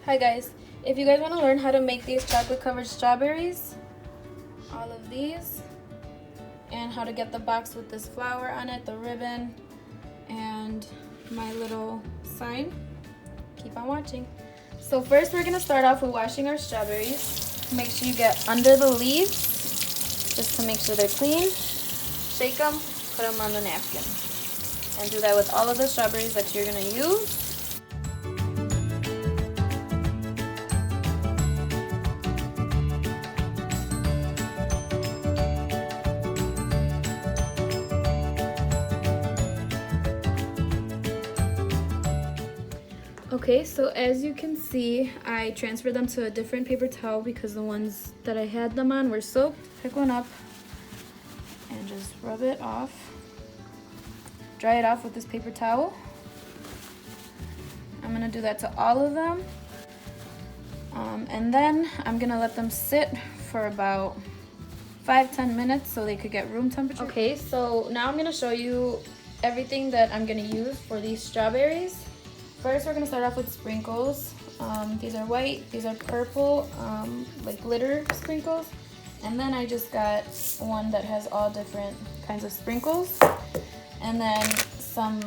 Hi guys, if you guys want to learn how to make these chocolate covered strawberries, all of these, and how to get the box with this flower on it, the ribbon, and my little sign, keep on watching. So first we're going to start off with washing our strawberries. Make sure you get under the leaves, just to make sure they're clean. Shake them, put them on the napkin. And do that with all of the strawberries that you're going to use. Okay, so as you can see, I transferred them to a different paper towel because the ones that I had them on were soaked. Pick one up and just rub it off. Dry it off with this paper towel. I'm gonna do that to all of them. And then I'm gonna let them sit for about 5-10 minutes so they could get room temperature. Okay, so now I'm gonna show you everything that I'm gonna use for these strawberries. First, we're gonna start off with sprinkles. These are white, these are purple, like glitter sprinkles. And then I just got one that has all different kinds of sprinkles. And then some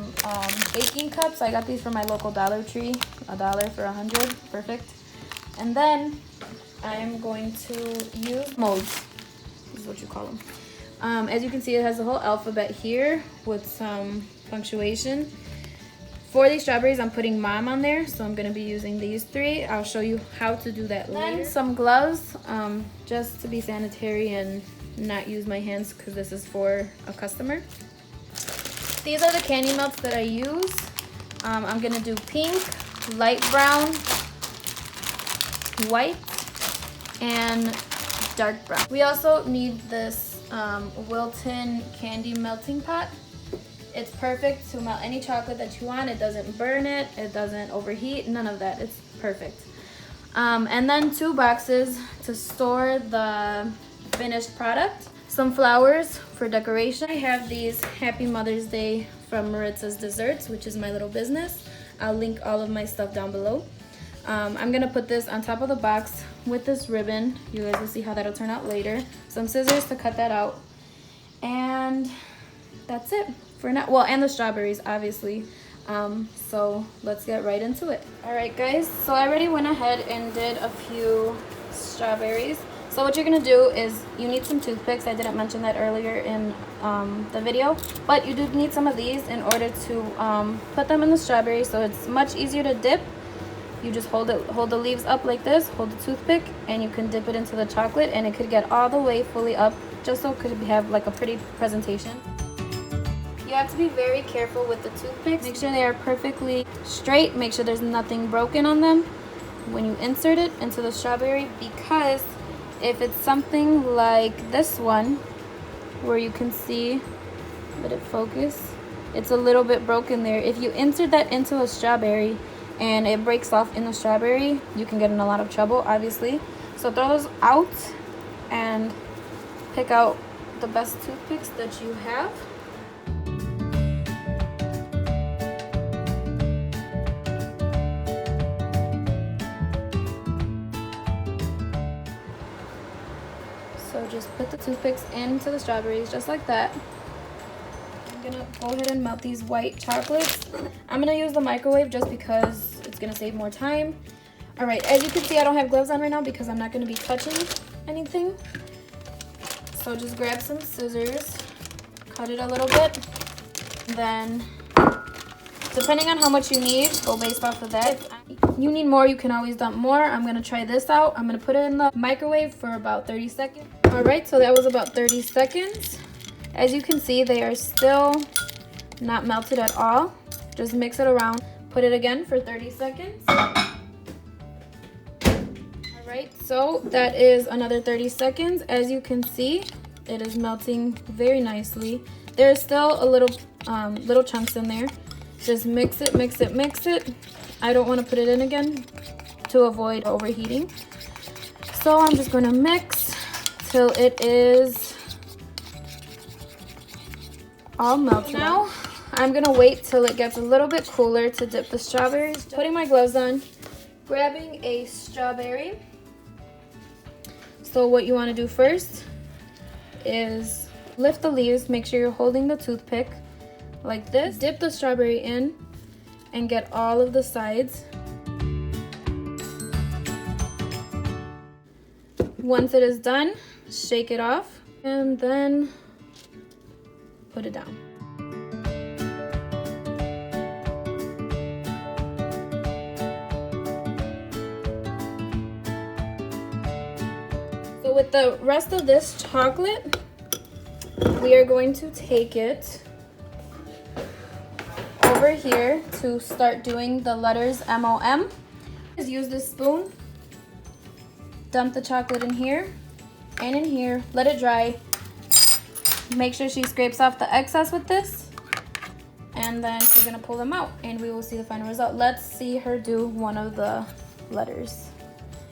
baking cups. I got these from my local Dollar Tree, $1 for 100, perfect. And then I'm going to use molds, this is what you call them. As you can see, it has the whole alphabet here with some punctuation. For these strawberries, I'm putting Mom on there, so I'm going to be using these three. I'll show you how to do that later. Then some gloves, just to be sanitary and not use my hands because this is for a customer. These are the candy melts that I use. I'm going to do pink, light brown, white, and dark brown. We also need this Wilton candy melting pot. It's perfect to melt any chocolate that you want. It doesn't burn it, it doesn't overheat, none of that. It's perfect. And then 2 boxes to store the finished product. Some flowers for decoration. I have these Happy Mother's Day from Maritza's Desserts, which is my little business. I'll link all of my stuff down below. I'm gonna put this on top of the box with this ribbon. You guys will see how that'll turn out later. Some scissors to cut that out. And that's it for now. Well, and the strawberries, obviously. So let's get right into it. All right, guys. So I already went ahead and did a few strawberries. So what you're gonna do is you need some toothpicks. I didn't mention that earlier in the video, but you do need some of these in order to put them in the strawberries. So it's much easier to dip. You just hold the leaves up like this, hold the toothpick, and you can dip it into the chocolate, and it could get all the way fully up, just so it could have like a pretty presentation. You have to be very careful with the toothpicks. Make sure they are perfectly straight. Make sure there's nothing broken on them when you insert it into the strawberry, because if it's something like this one, where you can see, let it focus, it's a little bit broken there. If you insert that into a strawberry and it breaks off in the strawberry, you can get in a lot of trouble, obviously. So throw those out and pick out the best toothpicks that you have. So just put the toothpicks into the strawberries just like that. I'm gonna go ahead and melt these white chocolates. I'm gonna use the microwave just because it's gonna save more time. All right, as you can see, I don't have gloves on right now because I'm not gonna be touching anything. So just grab some scissors, cut it a little bit, then depending on how much you need, go based off of that. If you need more, you can always dump more. I'm gonna try this out. I'm gonna put it in the microwave for about 30 seconds. All right, so that was about 30 seconds. As you can see, they are still not melted at all. Just mix it around. Put it again for 30 seconds. All right, so that is another 30 seconds. As you can see, it is melting very nicely. There's still a little chunks in there. Just mix it, mix it, mix it. I don't want to put it in again to avoid overheating. So I'm just going to mix till it is all melted. Now I'm going to wait till it gets a little bit cooler to dip the strawberries. Putting my gloves on, Grabbing a strawberry. So what you want to do first is lift the leaves. Make sure you're holding the toothpick like this. Dip the strawberry in and get all of the sides. Once it is done, shake it off and then put it down. So with the rest of this chocolate, we are going to take it over here to start doing the letters MOM. Just use this spoon, dump the chocolate in here and in here, let it dry. Make sure she scrapes off the excess with this, and then she's gonna pull them out and we will see the final result. Let's see her do one of the letters.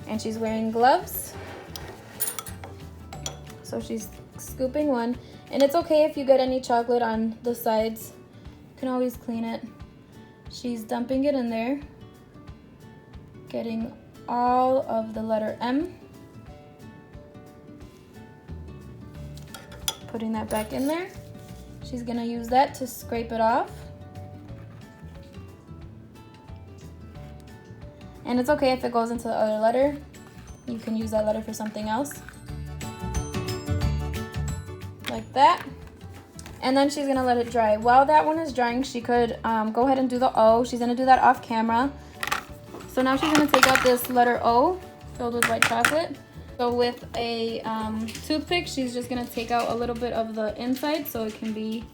And she's wearing gloves. So she's scooping one, and it's okay if you get any chocolate on the sides. You can always clean it. She's dumping it in there, getting all of the letter M, putting that back in there. She's gonna use that to scrape it off. And it's okay if it goes into the other letter. You can use that letter for something else. Like that. And then she's gonna let it dry. While that one is drying, she could go ahead and do the O. She's gonna do that off camera. So now she's gonna take out this letter O filled with white chocolate. So with a toothpick, she's just gonna take out a little bit of the inside so it can be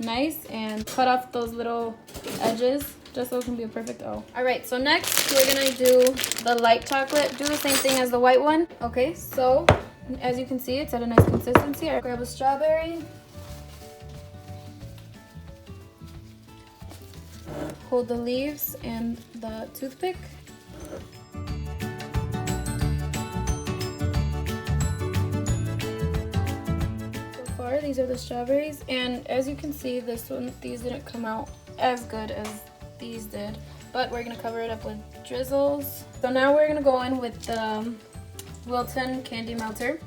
nice, and cut off those little edges just so it can be a perfect O. All right, so next we're gonna do the light chocolate. Do the same thing as the white one. Okay, so as you can see, it's at a nice consistency. I grab a strawberry. Hold the leaves and the toothpick. So far, these are the strawberries, and as you can see, these didn't come out as good as these did, but we're gonna cover it up with drizzles. So now we're gonna go in with the Wilton candy melter,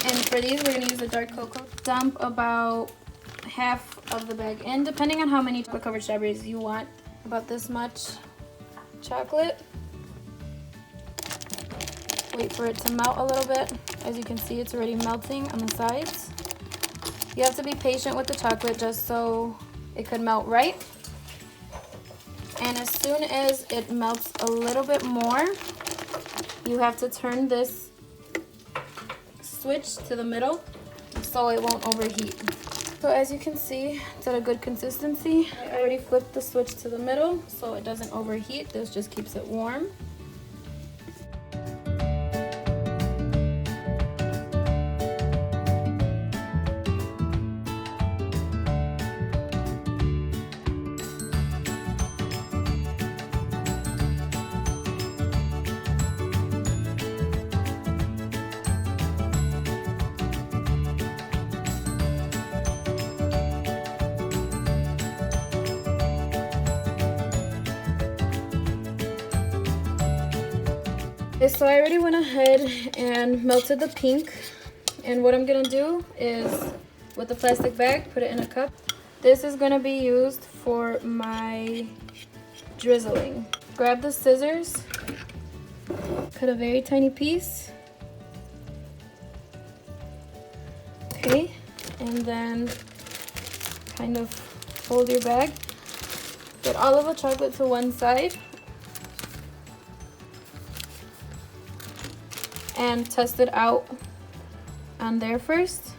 and for these we're gonna use the dark cocoa. Dump about half of the bag in, depending on how many chocolate covered strawberries you want. About this much chocolate. Wait for it to melt a little bit. As you can see, it's already melting on the sides. You have to be patient with the chocolate just so it could melt right. And as soon as it melts a little bit more, you have to turn this switch to the middle so it won't overheat. So as you can see, it's at a good consistency. I already flipped the switch to the middle so it doesn't overheat. This just keeps it warm. So I already went ahead and melted the pink, and what I'm gonna do is, with the plastic bag, put it in a cup. This is gonna be used for my drizzling. Grab the scissors, cut a very tiny piece. Okay, and then kind of fold your bag. Get all of the chocolate to one side. And test it out on there first.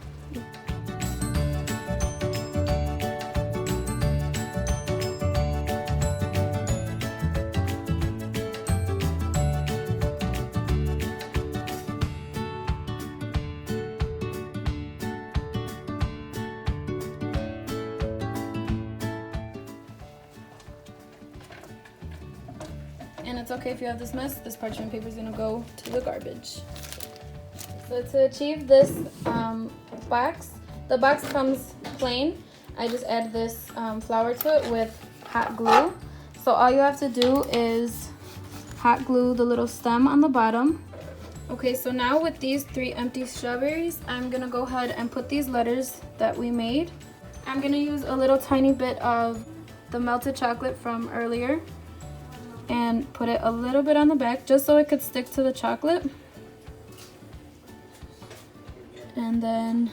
And it's okay if you have this mess. This parchment paper is gonna go to the garbage. So to achieve this box, the box comes plain. I just add this flour to it with hot glue. So all you have to do is hot glue the little stem on the bottom. Okay, so now with these 3 empty strawberries, I'm gonna go ahead and put these letters that we made. I'm gonna use a little tiny bit of the melted chocolate from earlier and put it a little bit on the back just so it could stick to the chocolate. And then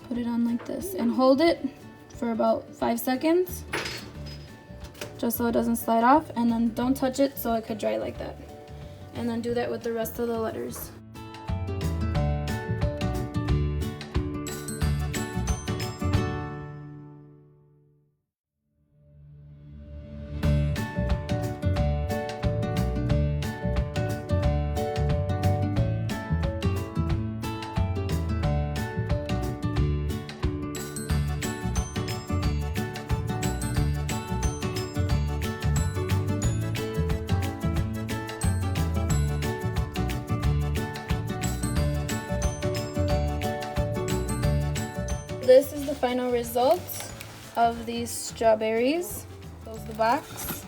put it on like this and hold it for about 5 seconds just so it doesn't slide off, and then don't touch it so it could dry like that. And then do that with the rest of the letters. This is the final result of these strawberries. Close the box.